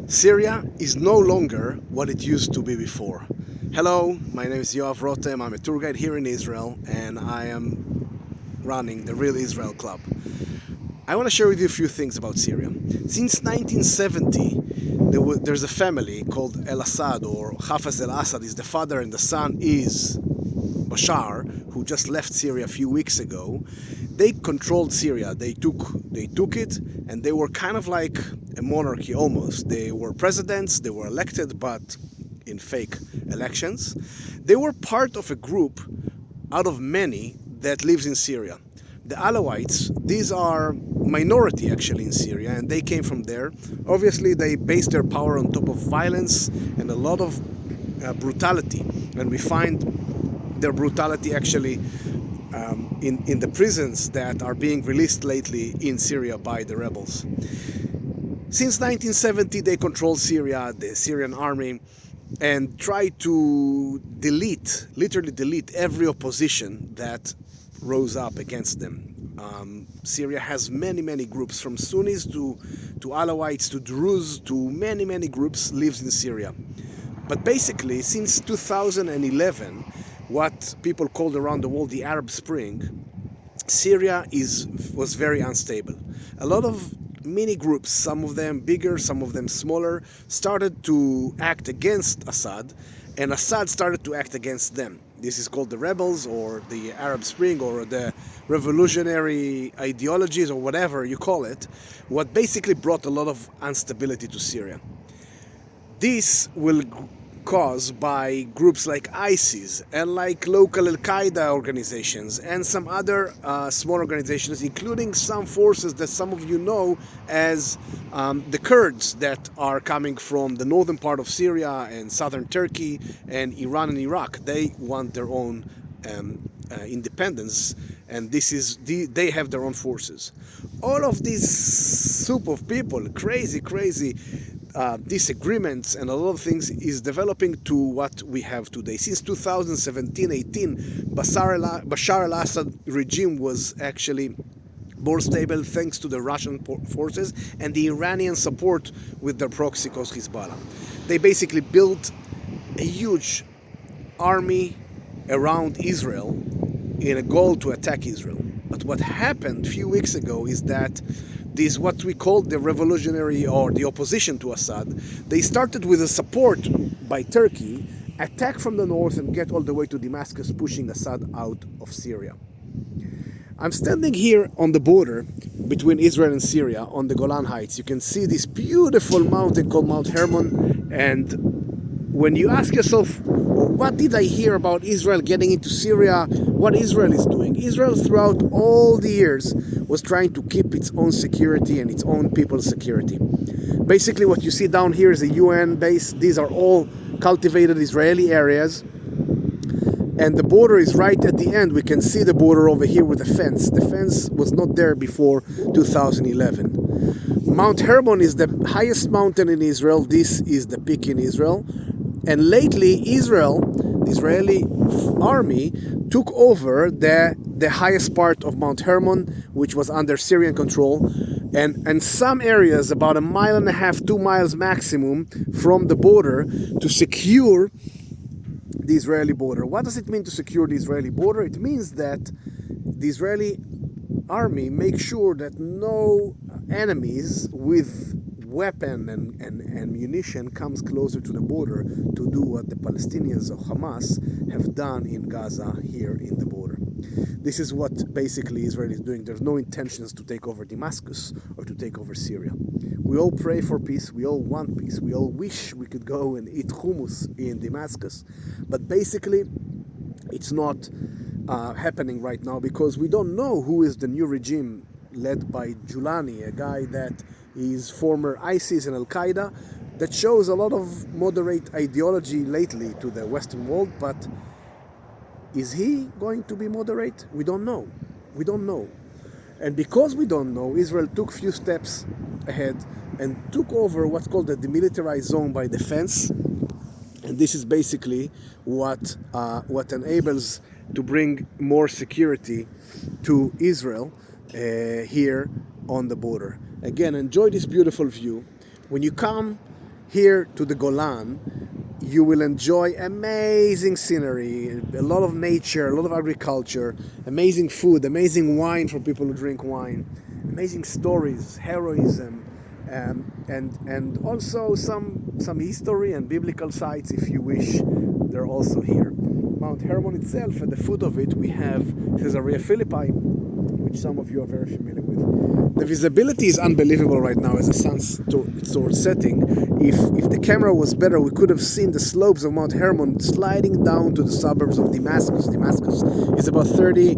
Syria is no longer what it used to be before. Hello, my name is Yoav Rotem. I'm a tour guide here in Israel and I am running the Real Israel Club. I want to share with you a few things about Syria. Since 1970, there's a family called El-Assad, or Hafez el-Assad is the father and the son is Bashar, who just left Syria a few weeks ago. They controlled Syria. They took it, and they were kind of like a monarchy almost. They were presidents, they were elected, but in fake elections. They were part of a group out of many that lives in Syria. The Alawites, these are minority actually in Syria, and they came from there. Obviously, they based their power on top of violence and a lot of brutality, and we find their brutality actually in the prisons that are being released lately in Syria by the rebels. Since 1970, they control Syria, the Syrian army, and try to literally delete every opposition that rose up against them. Syria has many groups, from Sunnis to Alawites to Druze to many groups lives in Syria. But basically, since 2011, what people called around the world the Arab Spring, Syria was very unstable. A lot of mini groups, some of them bigger, some of them smaller, started to act against Assad, and Assad started to act against them. This is called the rebels, or the Arab Spring, or the revolutionary ideologies, or whatever you call it, what basically brought a lot of instability to Syria. This will caused by groups like ISIS and like local Al-Qaeda organizations and some other small organizations, including some forces that some of you know as the Kurds that are coming from the northern part of Syria and southern Turkey and Iran and Iraq. They want their own independence, and they have their own forces. All of this soup of people, crazy disagreements and a lot of things is developing to what we have today. Since 2017-18, Bashar al-Assad regime was actually more stable thanks to the Russian forces and the Iranian support with their proxy cause Hezbollah. They basically built a huge army around Israel in a goal to attack Israel. But what happened a few weeks ago is that these, what we call the revolutionary or the opposition to Assad, they started with a support by Turkey, attack from the north and get all the way to Damascus, pushing Assad out of Syria. I'm standing here on the border between Israel and Syria on the Golan Heights. You can see this beautiful mountain called Mount Hermon, and when you ask yourself, what did I hear about Israel getting into Syria? What Israel is doing? Israel throughout all the years was trying to keep its own security and its own people's security. Basically what you see down here is a UN base. These are all cultivated Israeli areas. And the border is right at the end. We can see the border over here with a fence. The fence was not there before 2011. Mount Hermon is the highest mountain in Israel. This is the peak in Israel. And lately, the Israeli army took over the highest part of Mount Hermon, which was under Syrian control, and some areas about 1.5 miles, 2 miles maximum from the border to secure the Israeli border. What does it mean to secure the Israeli border? It means that the Israeli army makes sure that no enemies with weapon and munition comes closer to the border to do what the Palestinians of Hamas have done in Gaza here in the border. This is what basically Israel is doing. There's no intentions to take over Damascus or to take over Syria. We all pray for peace. We all want peace. We all wish we could go and eat hummus in Damascus. But basically, it's not happening right now because we don't know who is the new regime led by Julani, a guy that is former ISIS and Al-Qaeda, that shows a lot of moderate ideology lately to the Western world, but is he going to be moderate? We don't know. We don't know. And because we don't know, Israel took few steps ahead and took over what's called the demilitarized zone by defense. And this is basically what enables to bring more security to Israel here on the border. Again, enjoy this beautiful view. When you come here to the Golan, you will enjoy amazing scenery, a lot of nature, a lot of agriculture, amazing food, amazing wine for people who drink wine, amazing stories, heroism, and also some history and biblical sites if you wish. They're also here. Mount Hermon itself, at the foot of it, we have Caesarea Philippi, which some of you are very familiar with. The visibility is unbelievable right now as the sun's towards setting. If the camera was better, we could have seen the slopes of Mount Hermon sliding down to the suburbs of Damascus. Damascus is about 30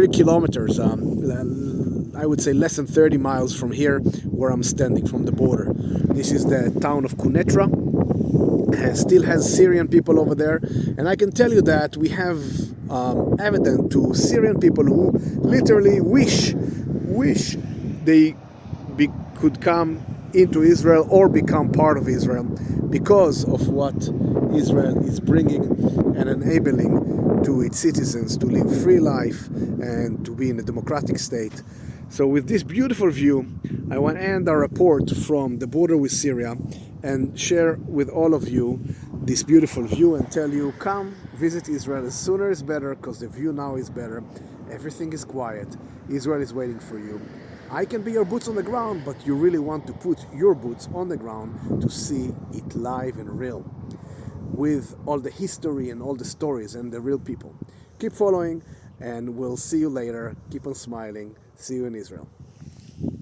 kilometers, I would say less than 30 miles from here where I'm standing, from the border. This is the town of Quneitra. Still has Syrian people over there, and I can tell you that we have evidence to Syrian people who literally wish they could come into Israel or become part of Israel because of what Israel is bringing and enabling to its citizens to live free life and to be in a democratic state. So with this beautiful view, I want to end our report from the border with Syria and share with all of you this beautiful view and tell you, come visit Israel. The sooner is better because the view now is better. Everything is quiet. Israel is waiting for you. I can be your boots on the ground, but you really want to put your boots on the ground to see it live and real, with all the history and all the stories and the real people. Keep following, and we'll see you later. Keep on smiling. See you in Israel.